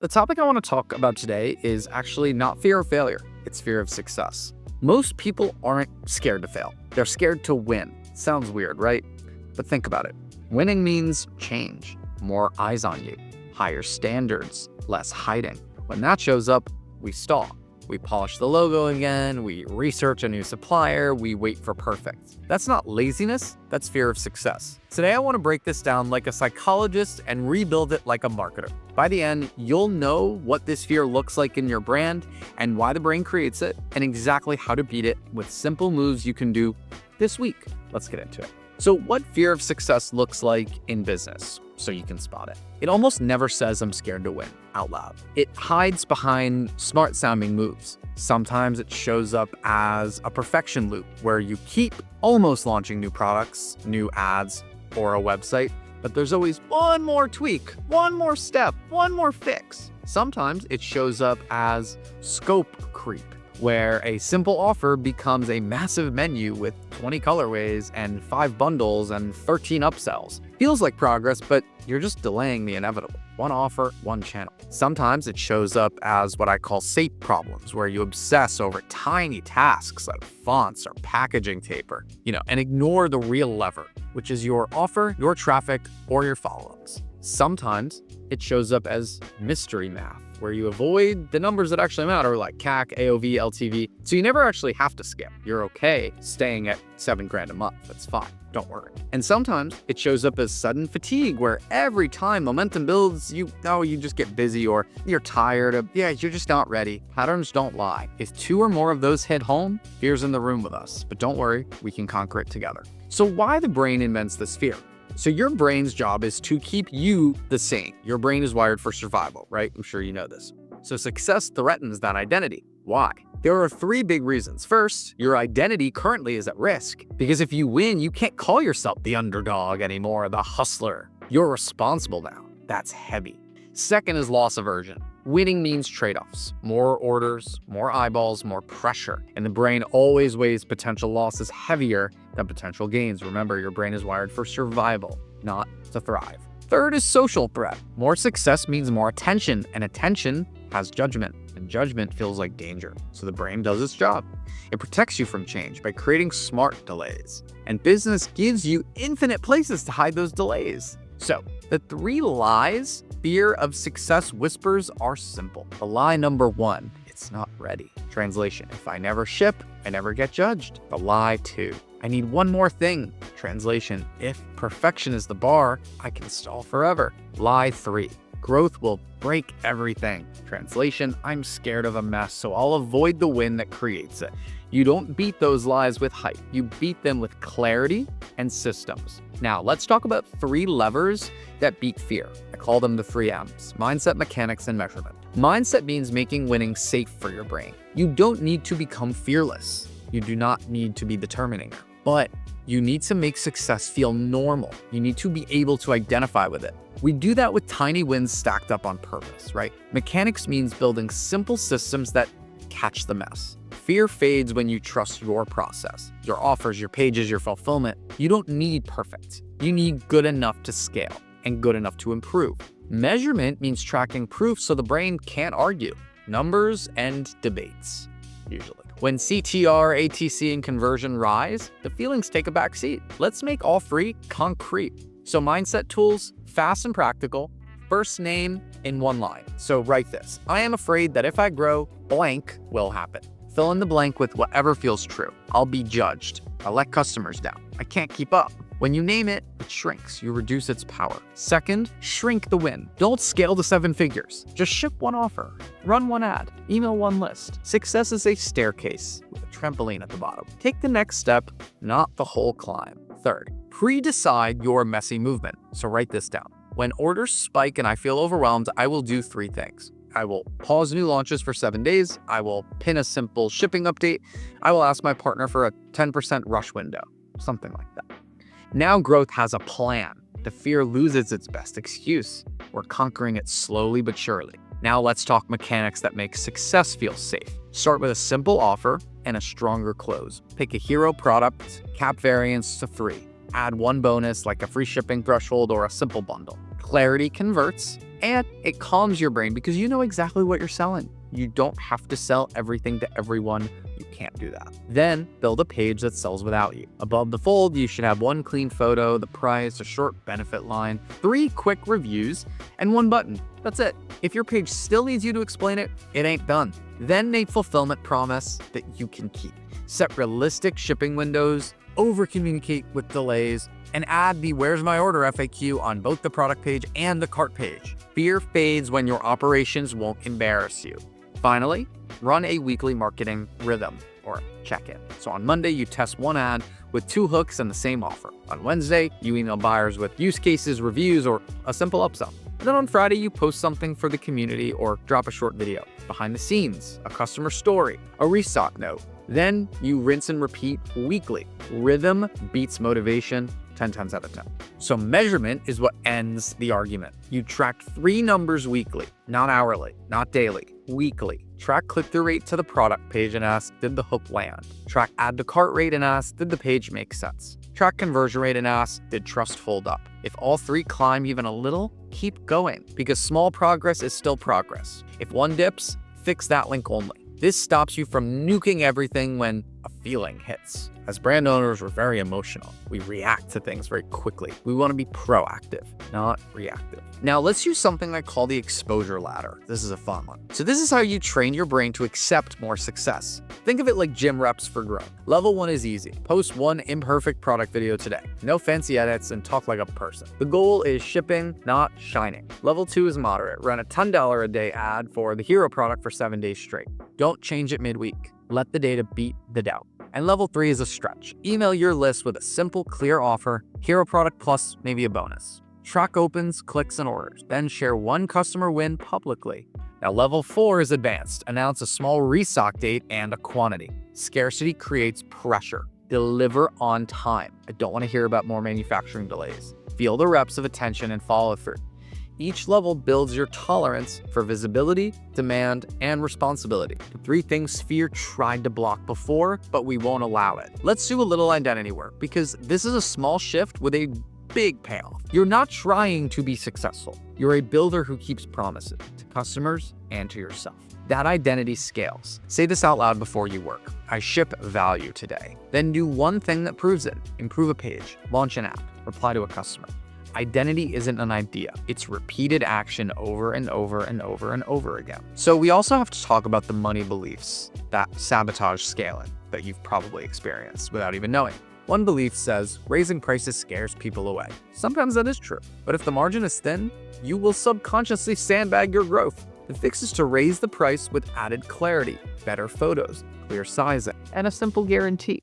The topic I want to talk about today is actually not fear of failure, it's fear of success. Most people aren't scared to fail, they're scared to win. Sounds weird, right? But think about it. Winning means change, more eyes on you, higher standards, less hiding. When that shows up, we stall. We polish the logo again, we research a new supplier, we wait for perfect. That's not laziness, that's fear of success. Today I want to break this down like a psychologist and rebuild it like a marketer. By the end, you'll know what this fear looks like in your brand and why the brain creates it and exactly how to beat it with simple moves you can do this week. Let's get into it. So what fear of success looks like in business, so you can spot it. It almost never says I'm scared to win out loud. It hides behind smart sounding moves. Sometimes it shows up as a perfection loop where you keep almost launching new products, new ads, or a website, but there's always one more tweak, one more step, one more fix. Sometimes it shows up as scope creep, where a simple offer becomes a massive menu with 20 colorways and 5 bundles and 13 upsells. Feels like progress, but you're just delaying the inevitable. One offer, one channel. Sometimes it shows up as what I call SAPE problems, where you obsess over tiny tasks like fonts or packaging tape, and ignore the real lever, which is your offer, your traffic, or your follow-ups. Sometimes it shows up as mystery math, where you avoid the numbers that actually matter, like CAC, AOV, LTV, so you never actually have to skip. You're okay staying at $7,000 a month. That's fine. Don't worry. And sometimes it shows up as sudden fatigue, where every time momentum builds, you just get busy, or you're tired, you're just not ready. Patterns don't lie. If 2 or more of those hit home, fear's in the room with us. But don't worry, we can conquer it together. So why the brain invents this fear? So your brain's job is to keep you the same. Your brain is wired for survival, right? I'm sure you know this. So success threatens that identity. Why? There are 3 big reasons. First, your identity currently is at risk, because if you win, you can't call yourself the underdog anymore, the hustler. You're responsible now. That's heavy. Second is loss aversion. Winning means trade-offs, more orders, more eyeballs, more pressure. And the brain always weighs potential losses heavier than potential gains. Remember, your brain is wired for survival, not to thrive. Third is social threat. More success means more attention, and attention has judgment, and judgment feels like danger. So the brain does its job. It protects you from change by creating smart delays. And business gives you infinite places to hide those delays. So the 3 lies fear of success whispers are simple. The lie number 1, it's not ready. Translation, if I never ship, I never get judged. The lie 2, I need one more thing. Translation, if perfection is the bar, I can stall forever. Lie 3, growth will break everything. Translation, I'm scared of a mess, so I'll avoid the win that creates it. You don't beat those lies with hype. You beat them with clarity and systems. Now, let's talk about 3 levers that beat fear. I call them the 3 M's: mindset, mechanics, and measurement. Mindset means making winning safe for your brain. You don't need to become fearless. You do not need to be the Terminator. But you need to make success feel normal. You need to be able to identify with it. We do that with tiny wins stacked up on purpose, right? Mechanics means building simple systems that catch the mess. Fear fades when you trust your process, your offers, your pages, your fulfillment. You don't need perfect. You need good enough to scale and good enough to improve. Measurement means tracking proof so the brain can't argue. Numbers and debates, usually. When CTR, ATC, and conversion rise, the feelings take a back seat. Let's make all 3 concrete. So mindset tools, fast and practical. First name in 1 line. So write this: I am afraid that if I grow, blank will happen. Fill in the blank with whatever feels true. I'll be judged. I'll let customers down. I can't keep up. When you name it, it shrinks. You reduce its power. Second, shrink the win. Don't scale to 7 figures. Just ship 1 offer, run 1 ad, email 1 list. Success is a staircase with a trampoline at the bottom. Take the next step, not the whole climb. Third, pre-decide your messy movement. So write this down. When orders spike and I feel overwhelmed, I will do 3 things. I will pause new launches for 7 days. I will pin a simple shipping update. I will ask my partner for a 10% rush window, something like that. Now growth has a plan. The fear loses its best excuse. We're conquering it slowly but surely. Now let's talk mechanics that make success feel safe. Start with a simple offer and a stronger close. Pick a hero product, cap variance to 3. Add 1 bonus like a free shipping threshold or a simple bundle. Clarity converts, and it calms your brain because you know exactly what you're selling. You don't have to sell everything to everyone. You can't do that. Then build a page that sells without you. Above the fold, you should have one clean photo, the price, a short benefit line, 3 quick reviews, and 1 button. That's it. If your page still needs you to explain it, it ain't done. Then make fulfillment promise that you can keep. Set realistic shipping windows, over-communicate with delays, and add the "Where's my order" FAQ on both the product page and the cart page. Fear fades when your operations won't embarrass you. Finally, run a weekly marketing rhythm or check-in. So on Monday, you test one ad with 2 hooks and the same offer. On Wednesday, you email buyers with use cases, reviews, or a simple upsell. And then on Friday, you post something for the community or drop a short video, behind the scenes, a customer story, a restock note. Then you rinse and repeat weekly. Rhythm beats motivation 10 times out of 10. So measurement is what ends the argument. You track 3 numbers weekly, not hourly, not daily, weekly. Track click-through rate to the product page and ask, did the hook land? Track add to cart rate and ask, did the page make sense? Track conversion rate and ask, did trust hold up? If all 3 climb even a little, keep going, because small progress is still progress. If one dips, fix that link only. This stops you from nuking everything when a feeling hits. As brand owners, we're very emotional. We react to things very quickly. We want to be proactive, not reactive. Now let's use something I call the exposure ladder. This is a fun one. So this is how you train your brain to accept more success. Think of it like gym reps for growth. Level 1 is easy. Post 1 imperfect product video today. No fancy edits and talk like a person. The goal is shipping, not shining. Level 2 is moderate. Run a $10 a day ad for the hero product for 7 days straight. Don't change it midweek. Let the data beat the doubt. And level 3 is a stretch. Email your list with a simple, clear offer, hero product plus maybe a bonus. Track opens, clicks, and orders. Then share 1 customer win publicly. Now level 4 is advanced. Announce a small restock date and a quantity. Scarcity creates pressure. Deliver on time. I don't want to hear about more manufacturing delays. Feel the reps of attention and follow through. Each level builds your tolerance for visibility, demand, and responsibility. The 3 things fear tried to block before, but we won't allow it. Let's do a little identity work, because this is a small shift with a big payoff. You're not trying to be successful. You're a builder who keeps promises to customers and to yourself. That identity scales. Say this out loud before you work. I ship value today. Then do one thing that proves it. Improve a page, launch an app, reply to a customer. Identity isn't an idea. It's repeated action over and over and over and over again. So we also have to talk about the money beliefs that sabotage scaling that you've probably experienced without even knowing. One belief says raising prices scares people away. Sometimes that is true, but if the margin is thin, you will subconsciously sandbag your growth. The fix is to raise the price with added clarity, better photos, clear sizing, and a simple guarantee.